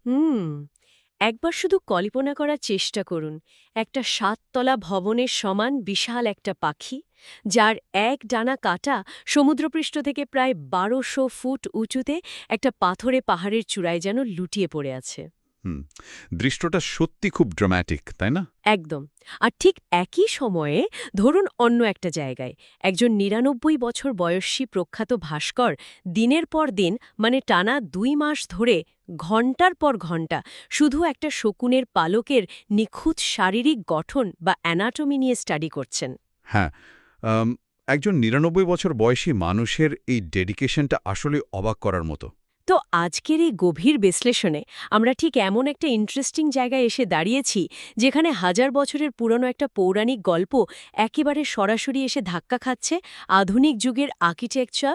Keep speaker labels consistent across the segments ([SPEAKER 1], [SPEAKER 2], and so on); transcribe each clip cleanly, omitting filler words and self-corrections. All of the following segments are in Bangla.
[SPEAKER 1] হুম একবার শুধু কল্পনা করার চেষ্টা করুন, একটা ৭ তলা ভবনের সমান বিশাল একটা পাখি, যার এক ডানা কাটা সমুদ্রপৃষ্ঠ থেকে প্রায় ১২০০ ফুট উঁচুতে একটা পাথরে পাহাড়ের চূড়ায় যেন লুটিয়ে পড়ে আছে।
[SPEAKER 2] হুম। দৃশ্যটা সত্যি খুব ড্রামাটিক, তাই না?
[SPEAKER 1] একদম। আর ঠিক একই সময়ে ধরুন অন্য একটা জায়গায় একজন ৯৯ বছর বয়সী প্রখ্যাত ভাস্কর দিনের পর দিন, মানে টানা ২ মাস ধরে ঘণ্টার পর ঘণ্টা শুধু একটা শকুনের পালকের নিখুঁত শারীরিক গঠন বা অ্যানাটমি নিয়ে স্টাডি করছেন।
[SPEAKER 2] হ্যাঁ। আম, একজন ৯৯ বছর বয়সী মানুষের এই ডেডিকেশনটা আসলে অবাক করার মতো।
[SPEAKER 1] তো আজকের এই গভীর বিশ্লেষণে আমরা ঠিক এমন একটা ইন্টারেস্টিং জায়গায় এসে দাঁড়িয়েছি, যেখানে হাজার বছরের পুরনো একটা পৌরাণিক গল্প একেবারে সরাসরি এসে ধাক্কা খাচ্ছে আধুনিক যুগের আর্কিটেকচার,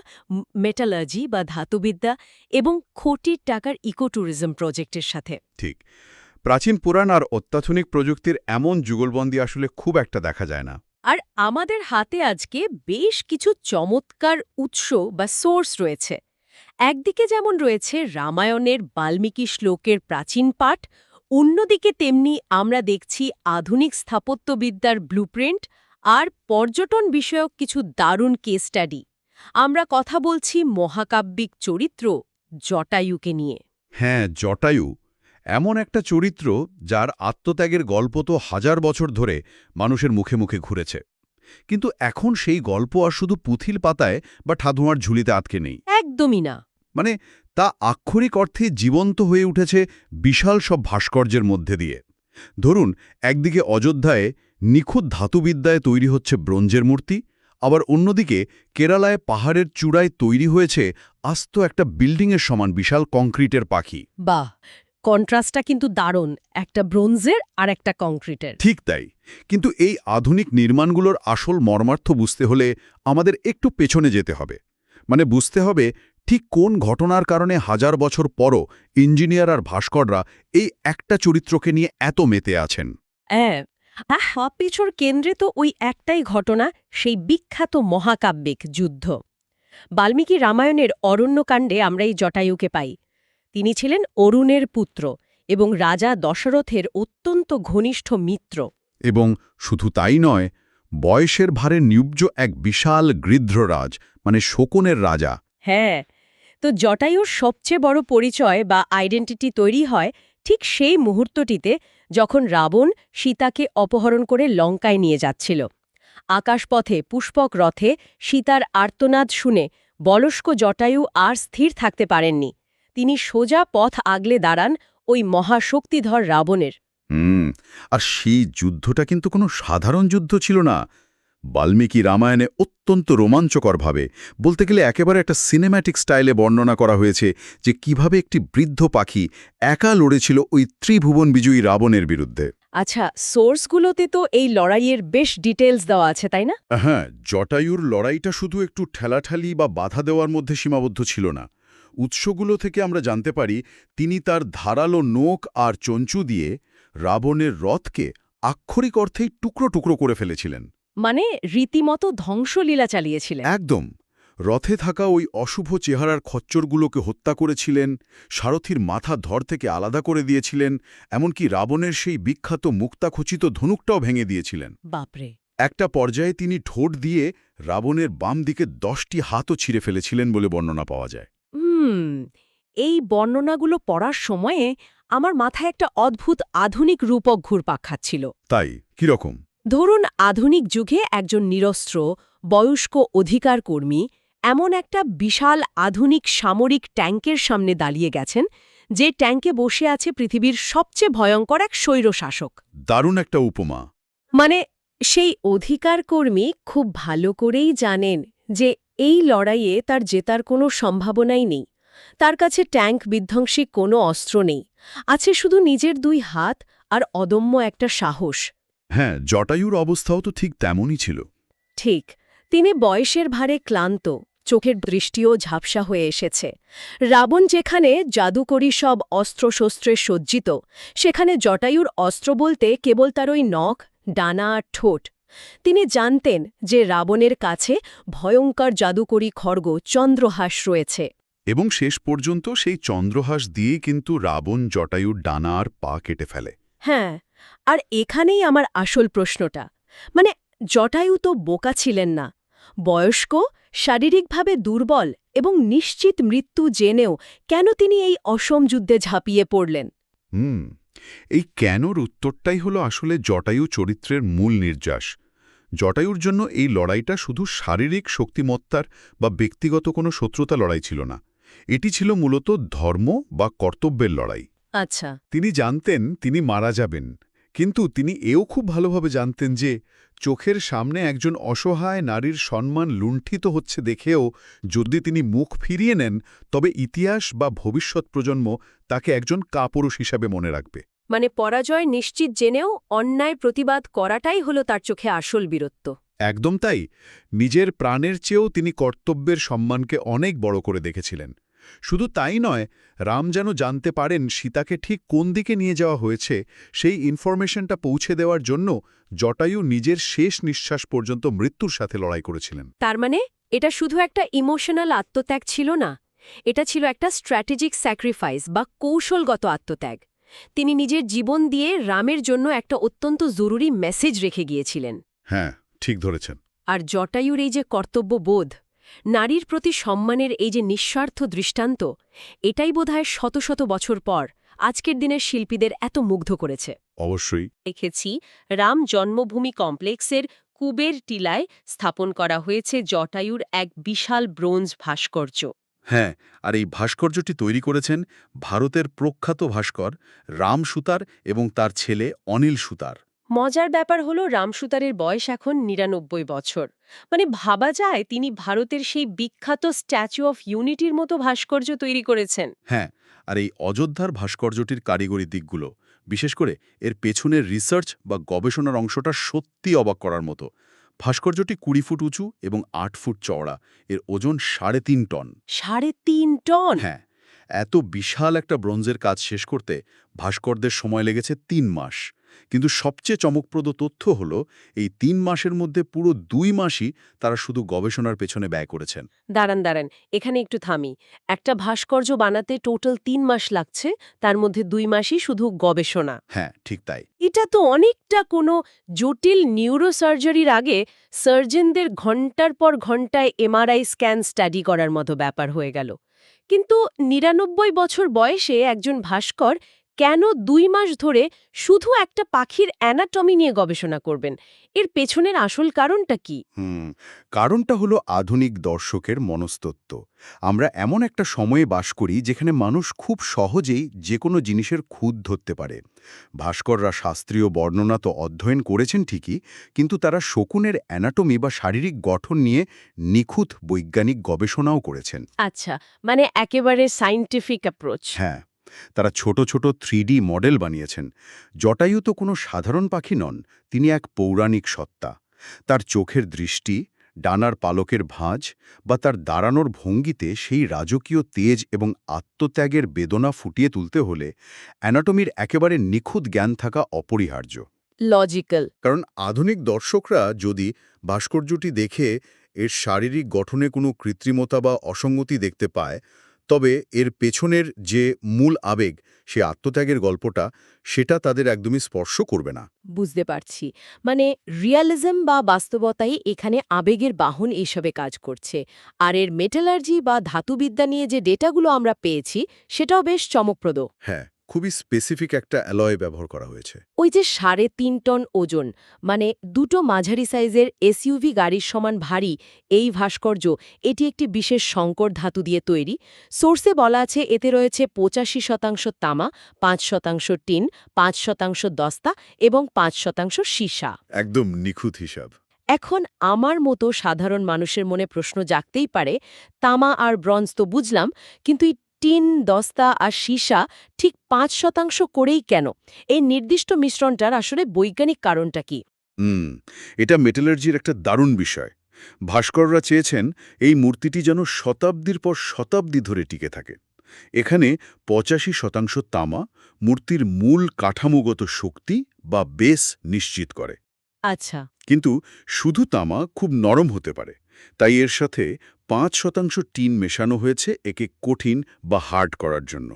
[SPEAKER 1] মেটালজি বা ধাতুবিদ্যা এবং কোটি টাকার ইকো ট্যুরিজম প্রজেক্টের সাথে।
[SPEAKER 2] ঠিক। প্রাচীন পুরাণ আর অত্যাধুনিক প্রযুক্তির এমন যুগলবন্দি আসলে খুব একটা দেখা যায় না।
[SPEAKER 1] আর আমাদের হাতে আজকে বেশ কিছু চমৎকার উৎস বা সোর্স রয়েছে। একদিকে যেমন রয়েছে রামায়ণের বাল্মীকি শ্লোকের প্রাচীন পাঠ, অন্যদিকে তেমনি আমরা দেখছি আধুনিক স্থাপত্যবিদ্যার ব্লুপ্রিন্ট আর পর্যটন বিষয়ক কিছু দারুণ কেস স্টাডি। আমরা কথা বলছি মহাকাব্যিক চরিত্র জটায়ুকে নিয়ে।
[SPEAKER 2] হ্যাঁ, জটায়ু এমন একটা চরিত্র যার আত্মত্যাগের গল্প তো হাজার বছর ধরে মানুষের মুখে মুখে ঘুরেছে। কিন্তু এখন সেই গল্প আর শুধু পুঁথির পাতায় বা ঠাধুয়ার ঝুলিতে আটকে নেই।
[SPEAKER 1] একদমই না।
[SPEAKER 2] মানে তা আক্ষরিক অর্থে জীবন্ত হয়ে উঠেছে বিশাল সব ভাস্কর্যের মধ্যে দিয়ে। ধরুন, একদিকে অযোধ্যায় নিখুঁত ধাতুবিদ্যায় তৈরি হচ্ছে ব্রোঞ্জের মূর্তি, আবার অন্যদিকে কেরালায় পাহাড়ের চূড়ায় তৈরি হয়েছে আস্ত একটা বিল্ডিংয়ের সমান বিশাল কংক্রিটের পাখি।
[SPEAKER 1] বাহ, কন্ট্রাস্টটা কিন্তু দারুণ, একটা ব্রোঞ্জের আর একটা কংক্রিটের।
[SPEAKER 2] ঠিক তাই। কিন্তু এই আধুনিক নির্মাণগুলোর আসল মর্মার্থ বুঝতে হলে আমাদের একটু পেছনে যেতে হবে। মানে বুঝতে হবে ঠিক কোন ঘটনার কারণে হাজার বছর পরও ইঞ্জিনিয়ার আর ভাস্কররা এই একটা চরিত্রকে নিয়ে এত মেতে আছেন।
[SPEAKER 1] হ্যাঁ, সবকিছুর কেন্দ্রে তো ওই একটাই ঘটনা, সেই বিখ্যাত মহাকাব্যিক যুদ্ধ। বাল্মীকি রামায়ণের অরণ্যকাণ্ডে আমরা এই জটায়ুকে পাই। তিনি ছিলেন অরুণের পুত্র এবং রাজা দশরথের অত্যন্ত ঘনিষ্ঠ মিত্র।
[SPEAKER 2] এবং শুধু তাই নয়, বয়সের ভারে নিউব্জ এক বিশাল গৃধ্ররাজ, মানে শকুনের রাজা।
[SPEAKER 1] হ্যাঁ, তো জটায়ুর সবচেয়ে বড় পরিচয় বা আইডেন্টিটি তৈরি হয় ঠিক সেই মুহূর্তটিতে, যখন রাবণ সীতাকে অপহরণ করে লঙ্কায় নিয়ে যাচ্ছিল। আকাশপথে পুষ্পক রথে সীতার আর্তনাদ শুনে বলস্ক জটায়ু আর স্থির থাকতে পারেননি। তিনি সোজা পথ আগলে দাঁড়ান ওই মহাশক্তিধর রাবণের।
[SPEAKER 2] হুম। আর সেই যুদ্ধটা কিন্তু কোনো সাধারণ যুদ্ধ ছিল না। বাল্মীকি রামায়ণে অত্যন্ত রোমাঞ্চকরভাবে, বলতে গেলে একেবারে একটা সিনেম্যাটিক স্টাইলে বর্ণনা করা হয়েছে যে কিভাবে একটি বৃদ্ধ পাখি একা লড়েছিল ওই ত্রিভুবন বিজয়ী রাবণের বিরুদ্ধে।
[SPEAKER 1] আচ্ছা, সোর্সগুলোতে তো এই লড়াইয়ের বেশ ডিটেলস দেওয়া আছে, তাই না?
[SPEAKER 2] হ্যাঁ, জটায়ুর লড়াইটা শুধু একটু ঠেলাঠালি বা বাধা দেওয়ার মধ্যে সীমাবদ্ধ ছিল না। উৎসগুলো থেকে আমরা জানতে পারি তিনি তার ধারালো নোক আর চঞ্চু দিয়ে রাবণের রথকে আক্ষরিক অর্থেই টুকরো টুকরো করে ফেলেছিলেন।
[SPEAKER 1] মানে রীতিমতো ধ্বংসলীলা চালিয়েছিলেন।
[SPEAKER 2] একদম। রথে থাকা ওই অশুভ চেহারার খচ্চরগুলোকে হত্যা করেছিলেন, সারথীর মাথা ধর থেকে আলাদা করে দিয়েছিলেন, এমনকি রাবণের সেই বিখ্যাত মুক্তাখচিত ধনুকটাও ভেঙে দিয়েছিলেন।
[SPEAKER 1] বাপরে।
[SPEAKER 2] একটা পর্যায়ে তিনি ঠোঁট দিয়ে রাবণের বাম দিকে ১০টি হাতও ছিঁড়ে ফেলেছিলেন বলে বর্ণনা পাওয়া যায়।
[SPEAKER 1] হুম, এই বর্ণনাগুলো পড়ার সময়ে আমার মাথায় একটা অদ্ভুত আধুনিক রূপক ঘুরপাক খাচ্ছিল।
[SPEAKER 2] তাই কিরকম?
[SPEAKER 1] ধরুন আধুনিক যুগে একজন নিরস্ত্র বয়স্ক অধিকার কর্মী এমন একটা বিশাল আধুনিক সামরিক ট্যাঙ্কের সামনে দাঁড়িয়ে গেছেন, যে ট্যাঙ্কে বসে আছে পৃথিবীর সবচেয়ে ভয়ঙ্কর এক স্বৈরশাসক।
[SPEAKER 2] দারুণ একটা উপমা।
[SPEAKER 1] মানে সেই অধিকার কর্মী খুব ভালো করেই জানেন যে এই লড়াইয়ে তার জেতার কোনো সম্ভাবনাই নেই। তার কাছে ট্যাঙ্ক বিধ্বংসী কোনো অস্ত্র নেই, আছে শুধু নিজের ২ হাত আর অদম্য একটা সাহস।
[SPEAKER 2] হ্যাঁ, জটায়ুর অবস্থাও তো ঠিক তেমনই ছিল।
[SPEAKER 1] ঠিক, তিনি বয়সের ভারে ক্লান্ত, চোখের দৃষ্টিও ঝাপসা হয়ে এসেছে। রাবণ যেখানে জাদুকরী সব অস্ত্রশস্ত্রে সজ্জিত, সেখানে জটায়ুর অস্ত্র বলতে কেবল তার ওই নখ, ডানা আর ঠোঁট। তিনি জানতেন যে রাবণের কাছে ভয়ঙ্কর জাদুকরী খড়গ চন্দ্রহাস রয়েছে।
[SPEAKER 2] এবং শেষ পর্যন্ত সেই চন্দ্রহাস দিয়েই কিন্তু রাবণ জটায়ুর ডানা আর পা কেটে ফেলে।
[SPEAKER 1] হ্যাঁ, আর এখানেই আমার আসল প্রশ্নটা। মানে জটায়ু তো বোকা ছিলেন না। বয়স্ক, শারীরিকভাবে দুর্বল এবং নিশ্চিত মৃত্যু জেনেও কেন তিনি এই অসম যুদ্ধে ঝাঁপিয়ে পড়লেন?
[SPEAKER 2] হুম এই কেনর উত্তরটাই হলো আসলে জটায়ু চরিত্রের মূল নির্যাস। জটায়ুর জন্য এই লড়াইটা শুধু শারীরিক শক্তিমত্তার বা ব্যক্তিগত কোনো শত্রুতা লড়াই ছিল না, এটি ছিল মূলত ধর্ম বা কর্তব্যের লড়াই।
[SPEAKER 1] আচ্ছা।
[SPEAKER 2] তিনি জানতেন তিনি মারা যাবেন, কিন্তু তিনি এও খুব ভালোভাবে জানতেন যে চোখের সামনে একজন অসহায় নারীর সম্মান লুণ্ঠিত হচ্ছে দেখেও যদি তিনি মুখ ফিরিয়ে নেন, তবে ইতিহাস বা ভবিষ্যৎ প্রজন্ম তাকে একজন কাপুরুষ হিসাবে মনে রাখবে।
[SPEAKER 1] মানে পরাজয় নিশ্চিত জেনেও অন্যায় প্রতিবাদ করাটাই হলো তার চোখে আসল বীরত্ব।
[SPEAKER 2] একদম তাই। নিজের প্রাণের চেয়েও তিনি কর্তব্যের সম্মানকে অনেক বড় করে দেখেছিলেন। শুধু তাই নয়, রাম যেন জানতে পারেন সীতাকে ঠিক কোন দিকে নিয়ে যাওয়া হয়েছে, সেই ইনফরমেশনটা পৌঁছে দেওয়ার জন্য জটায়ু নিজের শেষ নিঃশ্বাস পর্যন্ত মৃত্যুর সাথে লড়াই করেছিলেন।
[SPEAKER 1] তার মানে এটা শুধু একটা ইমোশনাল আত্মত্যাগ ছিল না, এটা ছিল একটা স্ট্র্যাটেজিক স্যাক্রিফাইস বা কৌশলগত আত্মত্যাগ। তিনি নিজের জীবন দিয়ে রামের জন্য একটা অত্যন্ত জরুরি মেসেজ রেখে গিয়েছিলেন।
[SPEAKER 2] হ্যাঁ, ঠিক ধরেছেন।
[SPEAKER 1] আর জটায়ুর এই যে কর্তব্যবোধ, নারীর প্রতি সম্মানের এই যে নিঃস্বার্থ দৃষ্টান্ত, এটাই বোধহয় শত শত বছর পর আজকের দিনের শিল্পীদের এত মুগ্ধ করেছে।
[SPEAKER 2] অবশ্যই।
[SPEAKER 1] দেখেছি রাম জন্মভূমি কমপ্লেক্সের কুবের টিলায় স্থাপন করা হয়েছে জটায়ুর এক বিশাল ব্রোঞ্জ ভাস্কর্য।
[SPEAKER 2] হ্যাঁ, আর এই ভাস্কর্যটি তৈরি করেছেন ভারতের প্রখ্যাত ভাস্কর রাম সুতার এবং তার ছেলে অনিল সুতার।
[SPEAKER 1] মজার ব্যাপার হলো রামসুতারের বয়স এখন ৯৯ বছর। মানে ভাবা যায় তিনি ভারতের সেই বিখ্যাত স্ট্যাচু অফ ইউনিটির মতো ভাস্কর্য তৈরি করেছেন।
[SPEAKER 2] হ্যাঁ, আর এই অযোধ্যার ভাস্কর্যটির কারিগরি দিকগুলো, বিশেষ করে এর পেছনের রিসার্চ বা গবেষণার অংশটা সত্যি অবাক করার মতো। ভাস্কর্যটি ২০ ফুট উঁচু এবং ৮ ফুট চওড়া, এর ওজন ৩.৫ টন।
[SPEAKER 1] ৩.৫ টন!
[SPEAKER 2] হ্যাঁ, এত বিশাল একটা ব্রোঞ্জের কাজ শেষ করতে ভাস্করদের সময় লেগেছে ৩ মাস। কিন্তু সবচেয়ে চমকপ্রদ তথ্য হল এই ৩ মাসের মধ্যে পুরো ২ মাসই তারা শুধু গবেষণার পেছনে ব্যয় করেছেন।
[SPEAKER 1] দাঁড়ান, এখানে একটু থামি। একটা ভাস্কর্য বানাতে টোটাল ৩ মাস লাগছে, তার মধ্যে ২ মাসই শুধু গবেষণা।
[SPEAKER 2] হ্যাঁ, ঠিক তাই।
[SPEAKER 1] এটা তো অনেকটা কোনো জটিল নিউরোসার্জারির আগে সার্জনদের ঘণ্টার পর ঘণ্টায় এমআরআই স্ক্যান স্টাডি করার মতো ব্যাপার হয়ে গেল। কিন্তু ৯৯ বছর বয়সে একজন ভাস্কর কেন ২ মাস ধরে শুধু একটা পাখির অ্যানাটমি নিয়ে গবেষণা করবেন? এর পেছনের আসল কারণটা কি?
[SPEAKER 2] কারণটা হলো আধুনিক দর্শকের মনস্তত্ত্ব। আমরা এমন একটা সময়ে বাস করি যেখানে মানুষ খুব সহজেই যে কোনো জিনিসের খুঁত ধরতে পারে। ভাস্কররা শাস্ত্রীয় বর্ণনা তো অধ্যয়ন করেছেন ঠিকই, কিন্তু তারা শকুনের অ্যানাটমি বা শারীরিক গঠন নিয়ে নিখুঁত বৈজ্ঞানিক গবেষণাও করেছেন।
[SPEAKER 1] আচ্ছা, মানে একেবারে সায়েন্টিফিক অ্যাপ্রোচ।
[SPEAKER 2] হ্যাঁ, তারা ছোট ছোট 3D মডেল বানিয়েছেন। জটায়ু তো কোনো সাধারণ পাখি নন, তিনি এক পৌরাণিক সত্তা। তার চোখের দৃষ্টি, ডানার পালকের ভাঁজ বা তার দাঁড়ানোর ভঙ্গিতে সেই রাজকীয় তেজ এবং আত্মত্যাগের বেদনা ফুটিয়ে তুলতে হলে অ্যানাটমির একেবারে নিখুঁত জ্ঞান থাকা অপরিহার্য।
[SPEAKER 1] লজিক্যাল।
[SPEAKER 2] কারণ আধুনিক দর্শকরা যদি ভাস্কর্যটি দেখে এর শারীরিক গঠনে কোনো কৃত্রিমতা বা অসঙ্গতি দেখতে পায়, তবে এর পেছনের যে মূল আবেগ, সে আত্মত্যাগের গল্পটা, সেটা তাদের একদমই স্পর্শ করবে না।
[SPEAKER 1] বুঝতে পারছি। মানে রিয়ালিজম বা বাস্তবতাই এখানে আবেগের বাহন এসবে কাজ করছে। আর এর মেটালার্জি বা ধাতুবিদ্যা নিয়ে যে ডেটাগুলো আমরা পেয়েছি, সেটাও বেশ চমকপ্রদ।
[SPEAKER 2] হ্যাঁ, খুবই স্পেসিফিক একটা অ্যালয় ব্যবহার করা হয়েছে।
[SPEAKER 1] ওই যে ৩.৫ টন ওজন, মানে দুটো মাঝারি সাইজের এসইউভি গাড়ির সমান ভারী এই ভাস্কর্য, এটি একটি বিশেষ সংকর ধাতু দিয়ে তৈরি। সোর্সে বলা আছে এতে রয়েছে ৮৫% তামা, ৫% টিন, ৫% দস্তা এবং ৫% সীসা।
[SPEAKER 2] একদম নিখুঁত হিসাব।
[SPEAKER 1] এখন আমার মতো সাধারণ মানুষের মনে প্রশ্ন জাগতেই পারে, তামা আর ব্রঞ্জ তো বুঝলাম, কিন্তু এই টিন, দস্তা আর সীসা ঠিক ৫% করেই কেন? এই নির্দিষ্ট মিশ্রণটার আসলে বৈজ্ঞানিক কারণটা কি?
[SPEAKER 2] হুম, এটা মেটালার্জির একটা দারুণ বিষয়। ভাস্কররা চেয়েছেন এই মূর্তিটি যেন শতাব্দীর পর শতাব্দী ধরে টিকে থাকে। এখানে ৮৫% তামা মূর্তির মূল কাঠামোগত শক্তি বা বেস নিশ্চিত করে।
[SPEAKER 1] আচ্ছা।
[SPEAKER 2] কিন্তু শুধু তামা খুব নরম হতে পারে, তাই এর সাথে 5% টিন মেশানো হয়েছে একে কঠিন বা হার্ড করার জন্য,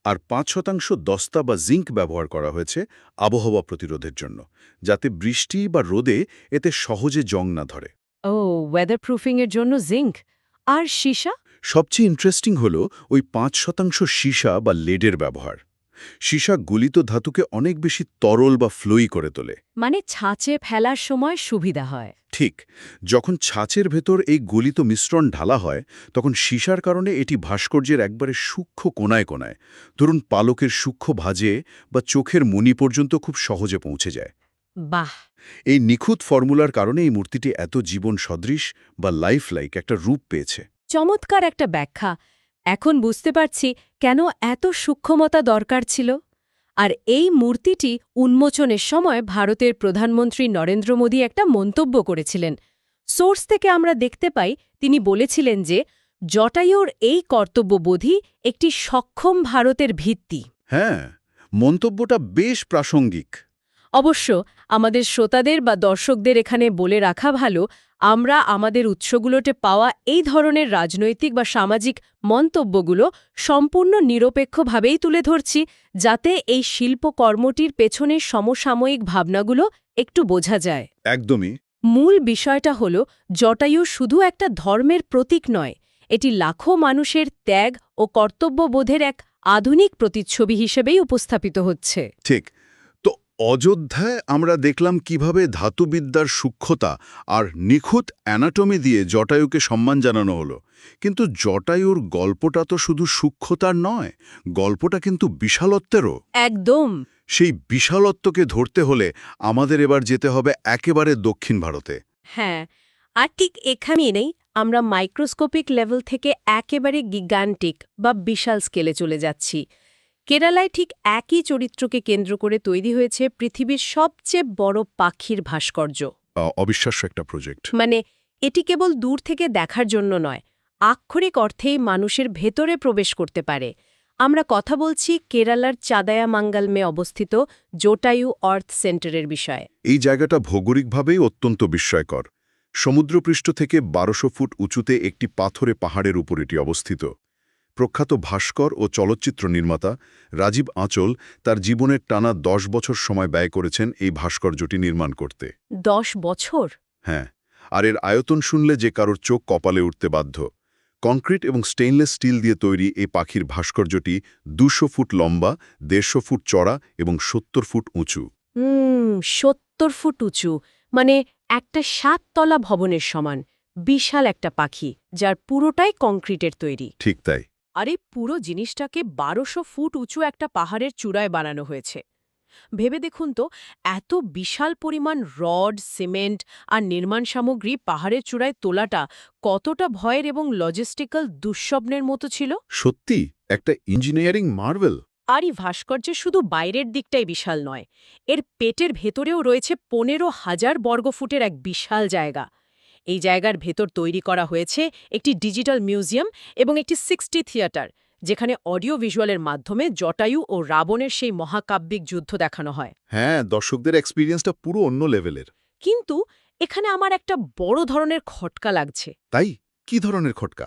[SPEAKER 2] আর 5% দস্তা বা জিঙ্ক ব্যবহার করা হয়েছে আবহাওয়া প্রতিরোধের জন্য, যাতে বৃষ্টি বা রোদে এতে সহজে জং না ধরে।
[SPEAKER 1] ও, ওয়েদার প্রুফিংয়ের জন্য জিঙ্ক। আর সীসা?
[SPEAKER 2] সবচেয়ে ইন্টারেস্টিং হল ওই 5% সীসা বা লেডের ব্যবহার। সীসা গলিত ধাতুকে অনেক বেশি তরল বা ফ্লোই করে তোলে।
[SPEAKER 1] মানে ছাঁচে ফেলার সময় সুবিধা হয়।
[SPEAKER 2] ঠিক, যখন ছাঁচের ভেতর এই গলিত মিশ্রণ ঢালা হয় তখন সীসার কারণে এটি ভাস্কর্যের একবারে সূক্ষ্ম কোণায় কোণায়, ধরুন পালকের সূক্ষ্ম ভাঁজে বা চোখের মণি পর্যন্ত খুব সহজে পৌঁছে যায়।
[SPEAKER 1] বাহ!
[SPEAKER 2] এই নিখুঁত ফর্মুলার কারণে এই মূর্তিটি এত জীবন সদৃশ বা লাইফ লাইক একটা রূপ পেয়েছে।
[SPEAKER 1] চমৎকার একটা ব্যাখ্যা। এখন বুঝতে পারছি কেন এত সূক্ষ্মতা দরকার ছিল। আর এই মূর্তিটি উন্মোচনের সময় ভারতের প্রধানমন্ত্রী নরেন্দ্র মোদী একটা মন্তব্য করেছিলেন। সোর্স থেকে আমরা দেখতে পাই তিনি বলেছিলেন যে জটায়ুর এই কর্তব্যবোধই একটি সক্ষম ভারতের ভিত্তি।
[SPEAKER 2] হ্যাঁ, মন্তব্যটা বেশ প্রাসঙ্গিক।
[SPEAKER 1] অবশ্য আমাদের শ্রোতাদের বা দর্শকদের এখানে বলে রাখা ভালো, আমরা আমাদের উৎসগুলোতে পাওয়া এই ধরনের রাজনৈতিক বা সামাজিক মন্তব্যগুলো সম্পূর্ণ নিরপেক্ষভাবেই তুলে ধরছি, যাতে এই শিল্পকর্মটির পেছনের সমসাময়িক ভাবনাগুলো একটু বোঝা যায়।
[SPEAKER 2] একদমই।
[SPEAKER 1] মূল বিষয়টা হল জটায়ু শুধু একটা ধর্মের প্রতীক নয়, এটি লাখো মানুষের ত্যাগ ও কর্তব্যবোধের এক আধুনিক প্রতিচ্ছবি হিসেবেই উপস্থাপিত হচ্ছে।
[SPEAKER 2] ঠিক। তো অযোধ্যায় আমরা দেখলাম কিভাবে ধাতুবিদ্যার সূক্ষ্মতা আর নিখুঁত অ্যানাটমি দিয়ে জটায়ুকে সম্মান জানানো হলো। কিন্তু জটায়ুর গল্পটা তো শুধু সূক্ষ্মতার নয়, গল্পটা কিন্তু বিশালত্বেরও।
[SPEAKER 1] একদম।
[SPEAKER 2] সেই বিশালত্বকে ধরতে হলে আমাদের এবার যেতে হবে একেবারে দক্ষিণ ভারতে।
[SPEAKER 1] হ্যাঁ, আর ঠিক এখানেই নেই আমরা মাইক্রোস্কোপিক লেভেল থেকে একেবারে গিগান্টিক বা বিশাল স্কেলে চলে যাচ্ছি। কেরালায় ঠিক একই চরিত্রকে কেন্দ্র করে তৈরি হয়েছে পৃথিবীর সবচেয়ে বড় পাখির ভাস্কর্য।
[SPEAKER 2] অবিশ্বাস্য একটা প্রজেক্ট।
[SPEAKER 1] মানে এটি কেবল দূর থেকে দেখার জন্য নয়, আক্ষরিক অর্থেই মানুষের ভেতরে প্রবেশ করতে পারে। আমরা কথা বলছি কেরালার চাদায়ামাঙ্গালমে অবস্থিত জটায়ু আর্থ সেন্টারের বিষয়ে।
[SPEAKER 2] এই জায়গাটা ভৌগোলিকভাবেই অত্যন্ত বিস্ময়কর। সমুদ্রপৃষ্ঠ থেকে 1200 ফুট উঁচুতে একটি পাথরে পাহাড়ের উপর এটি অবস্থিত। প্রখ্যাত ভাস্কর ও চলচ্চিত্র নির্মাতা রাজীব আঁচল তার জীবনের টানা 10 বছর সময় ব্যয় করেছেন এই ভাস্কর্যটি নির্মাণ করতে।
[SPEAKER 1] 10 বছর?
[SPEAKER 2] হ্যাঁ, আর এর আয়তন শুনলে যে কারোর চোখ কপালে উঠতে বাধ্য। কংক্রিট এবং স্টেইনলেস স্টিল দিয়ে তৈরি এই পাখির ভাস্কর্যটি 200 ফুট লম্বা, 150 ফুট চড়া এবং 70 ফুট উঁচু।
[SPEAKER 1] 70 ফুট উঁচু, মানে একটা 7 তলা ভবনের সমান। বিশাল একটা পাখি, যার পুরোটাই কংক্রিটের তৈরি।
[SPEAKER 2] ঠিক তাই।
[SPEAKER 1] আর এই পুরো জিনিসটাকে 1200 ফুট উঁচু একটা পাহাড়ের চূড়ায় বানানো হয়েছে। ভেবে দেখুন তো, এত বিশাল পরিমাণ রড, সিমেন্ট আর নির্মাণ সামগ্রী পাহাড়ের চূড়ায় তোলাটা কতটা ভয়ের এবং লজিস্টিক্যাল দুঃস্বপ্নের মতো ছিল।
[SPEAKER 2] সত্যি একটা ইঞ্জিনিয়ারিং মার্ভেল।
[SPEAKER 1] আর এই ভাস্কর্যের শুধু বাইরের দিকটাই বিশাল নয়, এর পেটের ভেতরেও রয়েছে 15,000 বর্গফুটের এক বিশাল জায়গা। এই জায়গার ভেতর তৈরি করা হয়েছে একটি ডিজিটাল মিউজিয়াম এবং একটি 60 থিয়েটার, যেখানে অডিও ভিজুয়ালের মাধ্যমে জটায়ু ও রাবণের সেই মহাকাব্যিক যুদ্ধ দেখানো হয়।
[SPEAKER 2] হ্যাঁ, দর্শকদের এক্সপেরিয়েন্সটা পুরো অন্য লেভেলের।
[SPEAKER 1] কিন্তু এখানে আমার একটা বড় ধরনের খটকা লাগছে।
[SPEAKER 2] তাই? কি ধরনের খটকা?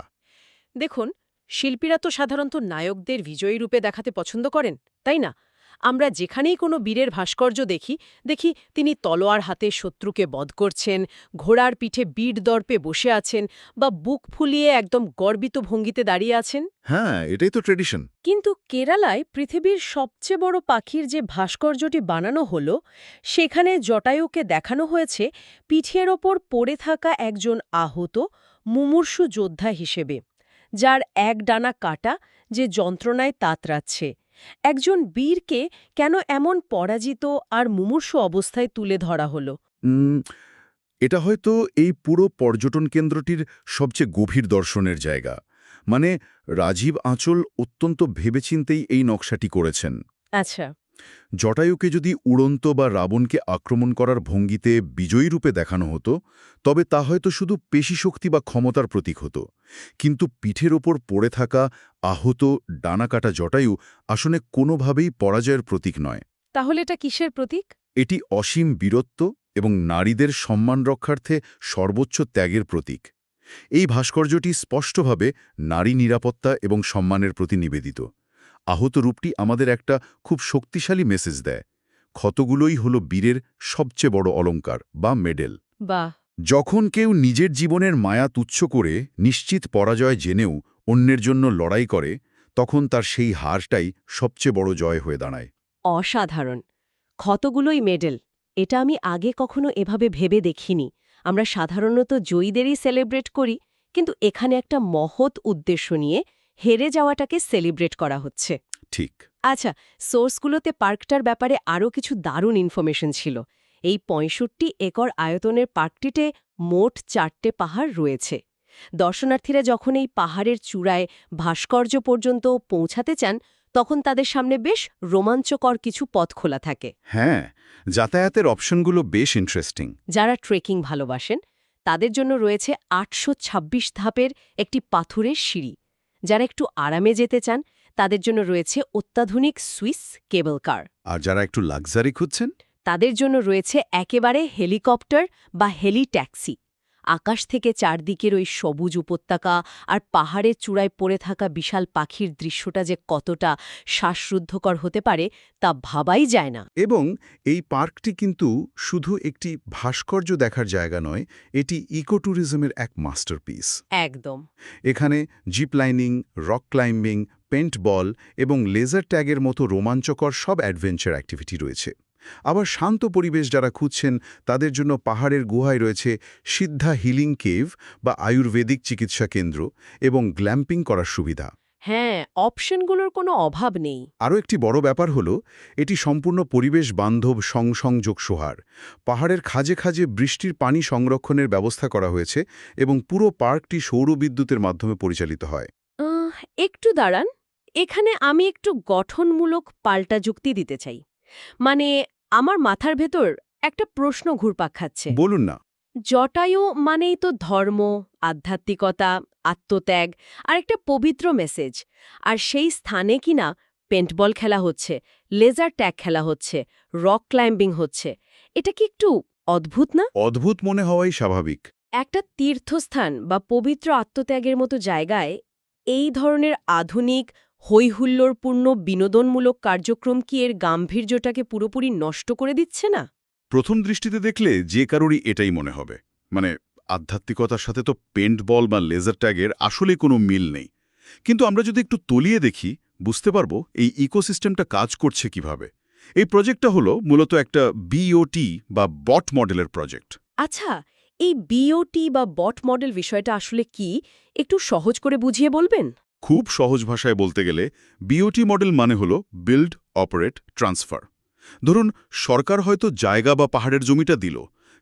[SPEAKER 1] দেখুন, শিল্পীরা তো সাধারণত নায়কদের বিজয়ী রূপে দেখাতে পছন্দ করেন, তাই না? আমরা যেখানেই কোনো বীরের ভাস্কর্য দেখি তিনি তলোয়ার হাতে শত্রুকে বধ করছেন, ঘোড়ার পিঠে বীর দর্পে বসে আছেন, বা বুক ফুলিয়ে একদম গর্বিত ভঙ্গিতে দাঁড়িয়ে আছেন।
[SPEAKER 2] হ্যাঁ, এটাই তো ট্রেডিশন।
[SPEAKER 1] কিন্তু কেরালায় পৃথিবীর সবচেয়ে বড় পাখির যে ভাস্কর্যটি বানানো হলো, সেখানে জটায়ুকে দেখানো হয়েছে পিঠের ওপর পড়ে থাকা একজন আহত মুমূর্ষু যোদ্ধা হিসেবে, যার এক ডানা কাটা, যে যন্ত্রণায় তাতরাচ্ছে। একজন বীরকে কেন এমন পরাজিত আর মুমূর্ষু অবস্থায় তুলে ধরা হলো?
[SPEAKER 2] এটা হয়তো এই পুরো পর্যটন কেন্দ্রটির সবচেয়ে গভীর দর্শনের জায়গা। মানে রাজীব আঁচল অত্যন্ত ভেবেচিন্তেই এই নকশাটি করেছেন।
[SPEAKER 1] আচ্ছা।
[SPEAKER 2] জটায়ুকে যদি উড়ন্ত বা রাবণকে আক্রমণ করার ভঙ্গিতে বিজয়ী রূপে দেখানো হতো, তবে তা হয়তো শুধু পেশিশক্তি বা ক্ষমতার প্রতীক হতো। কিন্তু পিঠের ওপর পড়ে থাকা আহত ডানাকাটা জটায়ু আসলে কোনোভাবেই পরাজয়ের প্রতীক নয়।
[SPEAKER 1] তাহলে এটা কিসের প্রতীক?
[SPEAKER 2] এটি অসীম বীরত্ব এবং নারীদের সম্মান রক্ষার্থে সর্বোচ্চ ত্যাগের প্রতীক। এই ভাস্কর্যটি স্পষ্টভাবে নারী নিরাপত্তা এবং সম্মানের প্রতি নিবেদিত। আহত রূপটি আমাদের একটা খুব শক্তিশালী মেসেজ দেয়। ক্ষতগুলোই হলো বীরের সবচেয়ে বড় অলংকার বা মেডেল।
[SPEAKER 1] বাহ!
[SPEAKER 2] যখন কেউ নিজের জীবনের মায়া তুচ্ছ করে নিশ্চিত পরাজয় জেনেও অন্যের জন্য লড়াই করে, তখন তার সেই হারটাই সবচেয়ে বড় জয় হয়ে দাঁড়ায়।
[SPEAKER 1] অসাধারণ। ক্ষতগুলোই মেডেল। এটা আমি আগে কখনো এভাবে ভেবে দেখিনি। আমরা সাধারণত জয়ীদেরই সেলিব্রেট করি, কিন্তু এখানে একটা মহৎ উদ্দেশ্য নিয়ে হেরে যাওয়াটাকে সেলিব্রেট করা হচ্ছে।
[SPEAKER 2] ঠিক।
[SPEAKER 1] আচ্ছা, সোর্সগুলোতে পার্কটার ব্যাপারে আরও কিছু দারুণ ইনফরমেশন ছিল। এই ৬৫ একর আয়তনের পার্কটিতে মোট ৪টে পাহাড় রয়েছে। দর্শনার্থীরা যখন এই পাহাড়ের চূড়ায় ভাস্কর্য পর্যন্ত পৌঁছাতে চান, তখন তাদের সামনে বেশ রোমাঞ্চকর কিছু পথ খোলা থাকে।
[SPEAKER 2] হ্যাঁ, যাতায়াতের অপশনগুলো বেশ ইন্টারেস্টিং।
[SPEAKER 1] যারা ট্রেকিং ভালোবাসেন তাদের জন্য রয়েছে ৮২৬ ধাপের একটি পাথুরের সিঁড়ি। যারা একটু আরামে যেতে চান তাদের জন্য রয়েছে অত্যাধুনিক সুইস কেবল কার।
[SPEAKER 2] আর যারা একটু লাক্সারি খুঁজছেন,
[SPEAKER 1] তাদের জন্য রয়েছে একেবারে হেলিকপ্টার বা হেলি ট্যাক্সি। আকাশ থেকে চারদিকের ওই সবুজ উপত্যকা আর পাহাড়ের চূড়ায় পড়ে থাকা বিশাল পাখির দৃশ্যটা যে কতটা শ্বাসরুদ্ধকর হতে পারে তা ভাবাই যায় না।
[SPEAKER 2] এবং এই পার্কটি কিন্তু শুধু একটি ভাস্কর্য দেখার জায়গা নয়, এটি ইকোট্যুরিজমের এক মাস্টারপিস।
[SPEAKER 1] একদম।
[SPEAKER 2] এখানে zip lining, rock climbing, paintball এবং লেজার ট্যাগের মতো রোমাঞ্চকর সব অ্যাডভেঞ্চার অ্যাক্টিভিটি রয়েছে। আবার শান্ত পরিবেশ যারা খুঁজছেন তাদের জন্য পাহাড়ের গুহায় রয়েছে সিদ্ধা হিলিং কেভ বা আয়ুর্বেদিক চিকিৎসা কেন্দ্র এবং গ্ল্যাম্পিং করার সুবিধা।
[SPEAKER 1] হ্যাঁ, অপশনগুলোর কোনো অভাব নেই।
[SPEAKER 2] আরও একটি বড় ব্যাপার হলো এটি সম্পূর্ণ পরিবেশ বান্ধব সংসংযোগ সোহার। পাহাড়ের খাজে খাজে বৃষ্টির পানি সংরক্ষণের ব্যবস্থা করা হয়েছে এবং পুরো পার্কটি সৌরবিদ্যুতের মাধ্যমে পরিচালিত হয়।
[SPEAKER 1] একটু দাঁড়ান, এখানে আমি একটু গঠনমূলক পাল্টা যুক্তি দিতে চাই। মানে, আমার মাথার ভেতর একটা প্রশ্ন ঘুরপাক খাচ্ছে।
[SPEAKER 2] বলুন না।
[SPEAKER 1] জটায়ু মানেই তো ধর্ম, আধ্যাত্মিকতা, আত্মত্যাগ আর একটা পবিত্র মেসেজ। আর সেই স্থানে কিনা পেন্টবল খেলা হচ্ছে, লেজার ট্যাগ খেলা হচ্ছে, রক ক্লাইম্বিং হচ্ছে। এটা কি একটু অদ্ভুত না?
[SPEAKER 2] অদ্ভুত মনে হওয়াই স্বাভাবিক।
[SPEAKER 1] একটা তীর্থস্থান বা পবিত্র আত্মত্যাগের মতো জায়গায় এই ধরনের আধুনিক হৈহুল্লোড়পূর্ণ বিনোদনমূলক কার্যক্রম কি এর গাম্ভীর্যটাকে পুরোপুরি নষ্ট করে দিচ্ছে না?
[SPEAKER 2] প্রথম দৃষ্টিতে দেখলে যে কারোরই এটাই মনে হবে। মানে, আধ্যাত্মিকতার সাথে তো পেন্টবল বা লেজার ট্যাগের আসলে কোনো মিল নেই। কিন্তু আমরা যদি একটু তলিয়ে দেখি, বুঝতে পারবো এই ইকোসিস্টেমটা কাজ করছে কিভাবে। এই প্রজেক্টটা হলো মূলত একটা বিওটি বা বট মডেলের প্রজেক্ট।
[SPEAKER 1] আচ্ছা, এই বিওটি বা বট মডেল বিষয়টা আসলে কি, একটু সহজ করে বুঝিয়ে বলবেন?
[SPEAKER 2] খুব সহজ ভাষায় বলতে গেলে বিওটি মডেল মানে হলো বিল্ড, অপারেট, ট্রান্সফার। ধরুন, সরকার হয়তো জায়গা বা পাহাড়ের জমিটা দিল,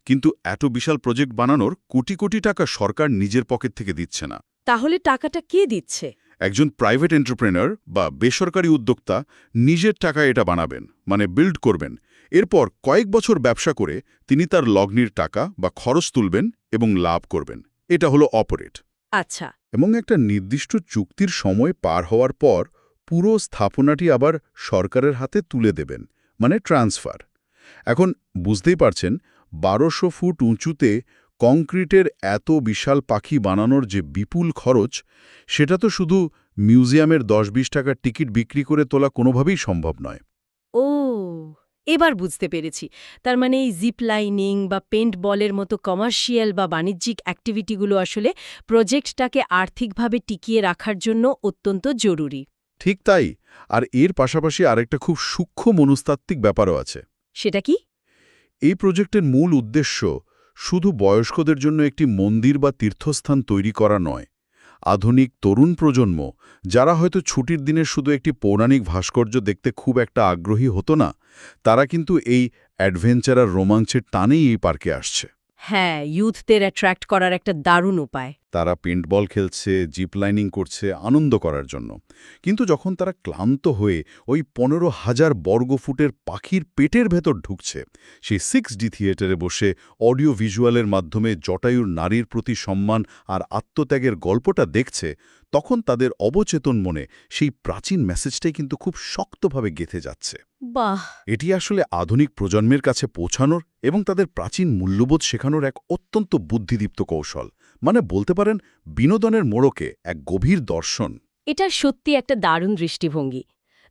[SPEAKER 2] কিন্তু এত বিশাল প্রজেক্ট বানানোর কোটি কোটি টাকা সরকার নিজের পকেট থেকে দিচ্ছে না।
[SPEAKER 1] তাহলে টাকাটা কে দিচ্ছে?
[SPEAKER 2] একজন প্রাইভেট এন্টারপ্রেনার বা বেসরকারি উদ্যোক্তা নিজের টাকায় এটা বানাবেন, মানে বিল্ড করবেন। এরপর কয়েক বছর ব্যবসা করে তিনি তার লগ্নির টাকা বা খরচ তুলবেন এবং লাভ করবেন। এটা হলো অপারেট।
[SPEAKER 1] আচ্ছা।
[SPEAKER 2] এবং একটা নির্দিষ্ট চুক্তির সময় পার হওয়ার পর পুরো স্থাপনাটি আবার সরকারের হাতে তুলে দেবেন, মানে ট্রান্সফার। এখন বুঝতেই পারছেন, ১২০০ ফুট উঁচুতে কংক্রিটের এত বিশাল পাখি বানানোর যে বিপুল খরচ, সেটা তো শুধু মিউজিয়ামের ১০-২০ টাকার টিকিট বিক্রি করে তোলা কোনোভাবেই সম্ভব নয়।
[SPEAKER 1] ও, এবার বুঝতে পেরেছি। তার মানে এই জিপ লাইনিং বা পেন্ট বলের মতো কমার্শিয়াল বা বাণিজ্যিক অ্যাক্টিভিটিগুলো আসলে প্রজেক্টটাকে আর্থিকভাবে টিকিয়ে রাখার জন্য অত্যন্ত জরুরি।
[SPEAKER 2] ঠিক তাই। আর এর পাশাপাশি আরেকটা খুব সূক্ষ্ম মনস্তাত্ত্বিক ব্যাপারও আছে।
[SPEAKER 1] সেটা কি?
[SPEAKER 2] এই প্রজেক্টের মূল উদ্দেশ্য শুধু বয়স্কদের জন্য একটি মন্দির বা তীর্থস্থান তৈরি করা নয়। আধুনিক তরুণ প্রজন্ম, যারা হয়তো ছুটির দিনে শুধু একটি পৌরাণিক ভাস্কর্য দেখতে খুব একটা আগ্রহী হতো না, তারা কিন্তু এই অ্যাডভেঞ্চার আর রোমাঞ্চের টানেই এই পার্কে আসছে।
[SPEAKER 1] হ্যাঁ, ইউথদের অ্যাট্রাক্ট করার একটা দারুণ উপায়।
[SPEAKER 2] তারা পেন্টবল খেলছে, জিপ লাইনিং করছে আনন্দ করার জন্য। কিন্তু যখন তারা ক্লান্ত হয়ে ওই ১৫,০০০ বর্গফুটের পাখির পেটের ভেতর ঢুকছে, সেই 6D থিয়েটারে বসে অডিও ভিজুয়ালের মাধ্যমে জটায়ুর নারীর প্রতি সম্মান আর আত্মত্যাগের গল্পটা দেখছে, তখন তাদের অবচেতন মনে সেই প্রাচীন মেসেজটাই কিন্তু খুব শক্তভাবে গেঁথে যাচ্ছে।
[SPEAKER 1] বাহ!
[SPEAKER 2] এটি আসলে আধুনিক প্রজন্মের কাছে পৌঁছানোর এবং তাদের প্রাচীন মূল্যবোধ শেখানোর এক অত্যন্ত বুদ্ধিদীপ্ত কৌশল। মানে বলতে পারেন বিনোদনের মোড়কে এক গভীর দর্শন।
[SPEAKER 1] এটা সত্যি একটা দারুণ দৃষ্টিভঙ্গি।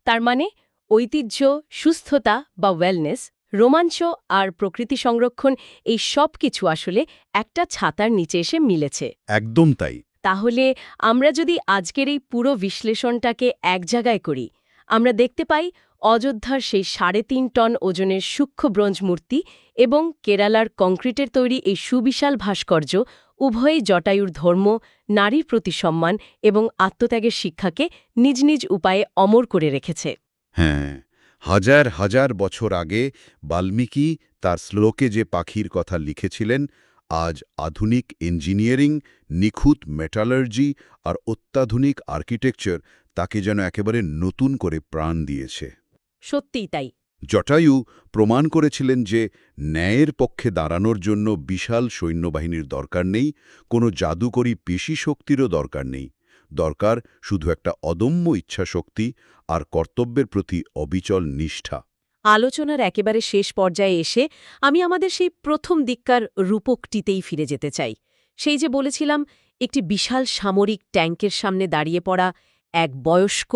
[SPEAKER 1] তার মানে ঐতিহ্য, সুস্থতা বা ওয়েলনেস, রোমাঞ্চ আর প্রকৃতি সংরক্ষণ এই সব কিছু আসলে একটা ছাতার নিচে এসে মিলেছে।
[SPEAKER 2] একদম তাই।
[SPEAKER 1] তাহলে আমরা যদি আজকের এই পুরো বিশ্লেষণটাকে এক জায়গায় করি, আমরা দেখতে পাই অযোধ্যার সেই ৩.৫ টন ওজনের সূক্ষ্ম ব্রোঞ্জ মূর্তি এবং কেরালার কংক্রিটের তৈরি এই সুবিশাল ভাস্কর্য উভয়ই জটায়ুর ধর্ম, নারীর প্রতি সম্মান এবং আত্মত্যাগের শিক্ষাকে নিজ নিজ উপায়ে অমর করে রেখেছে।
[SPEAKER 2] হ্যাঁ, হাজার হাজার বছর আগে বাল্মীকি তার শ্লোকে যে পাখির কথা লিখেছিলেন, আজ আধুনিক ইঞ্জিনিয়ারিং, নিখুঁত মেটালার্জি আর অত্যাধুনিক আর্কিটেকচার তাকে যেন একেবারে নতুন করে প্রাণ দিয়েছে।
[SPEAKER 1] সত্যিই তাই।
[SPEAKER 2] জটায়ু প্রমাণ করেছিলেন যে ন্যায়ের পক্ষে দাঁড়ানোর জন্য বিশাল সৈন্যবাহিনীর দরকার নেই, কোনো জাদুকরী পেশী শক্তিরও দরকার নেই। দরকার শুধু একটা অদম্য ইচ্ছাশক্তি আর কর্তব্যের প্রতি অবিচল নিষ্ঠা।
[SPEAKER 1] আলোচনার একেবারে শেষ পর্যায়ে এসে আমি আমাদের সেই প্রথম দিককার রূপকটিতেই ফিরে যেতে চাই। সেই যে বলেছিলাম, একটি বিশাল সামরিক ট্যাঙ্কের সামনে দাঁড়িয়ে পড়া এক বয়স্ক,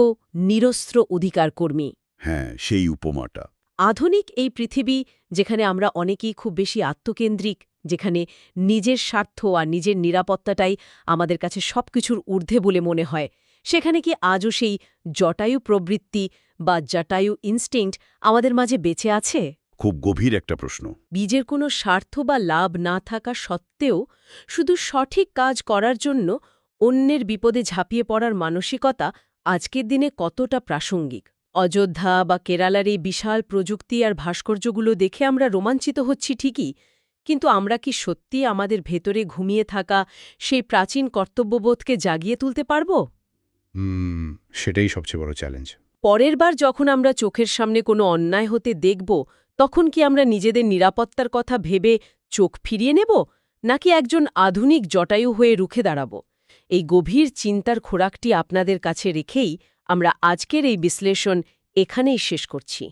[SPEAKER 1] নিরস্ত্র অধিকারকর্মী।
[SPEAKER 2] হ্যাঁ, সেই উপমাটা।
[SPEAKER 1] আধুনিক এই পৃথিবী, যেখানে আমরা অনেকেই খুব বেশি আত্মকেন্দ্রিক, যেখানে নিজের স্বার্থ আর নিজের নিরাপত্তাটাই আমাদের কাছে সবকিছুর ঊর্ধ্বে বলে মনে হয়, সেখানে কি আজও সেই জটায়ু প্রবৃত্তি বা জটায়ু ইনস্টিংক্ট আমাদের মাঝে বেঁচে আছে?
[SPEAKER 2] খুব গভীর একটা প্রশ্ন।
[SPEAKER 1] বীজের কোনো স্বার্থ বা লাভ না থাকা সত্ত্বেও শুধু সঠিক কাজ করার জন্য অন্যের বিপদে ঝাঁপিয়ে পড়ার মানসিকতা আজকের দিনে কতটা প্রাসঙ্গিক? অযোধ্যা বা কেরালার এই বিশাল প্রযুক্তি আর ভাস্কর্যগুলো দেখে আমরা রোমাঞ্চিত হচ্ছি ঠিকই, কিন্তু আমরা কি সত্যি আমাদের ভেতরে ঘুমিয়ে থাকা সেই প্রাচীন কর্তব্যবোধকে জাগিয়ে তুলতে পারব?
[SPEAKER 2] সেটাই সবচেয়ে বড় চ্যালেঞ্জ।
[SPEAKER 1] পরের বার যখন আমরা চোখের সামনে কোনো অন্যায় হতে দেখব, তখন কি আমরা নিজেদের নিরাপত্তার কথা ভেবে চোখ ফিরিয়ে নেব, নাকি একজন আধুনিক জটায়ু হয়ে রুখে দাঁড়াব? এই গভীর চিন্তার খোরাকটি আপনাদের কাছে রেখেই আমরা আজকের এই বিশ্লেষণ এখানেই শেষ করছি।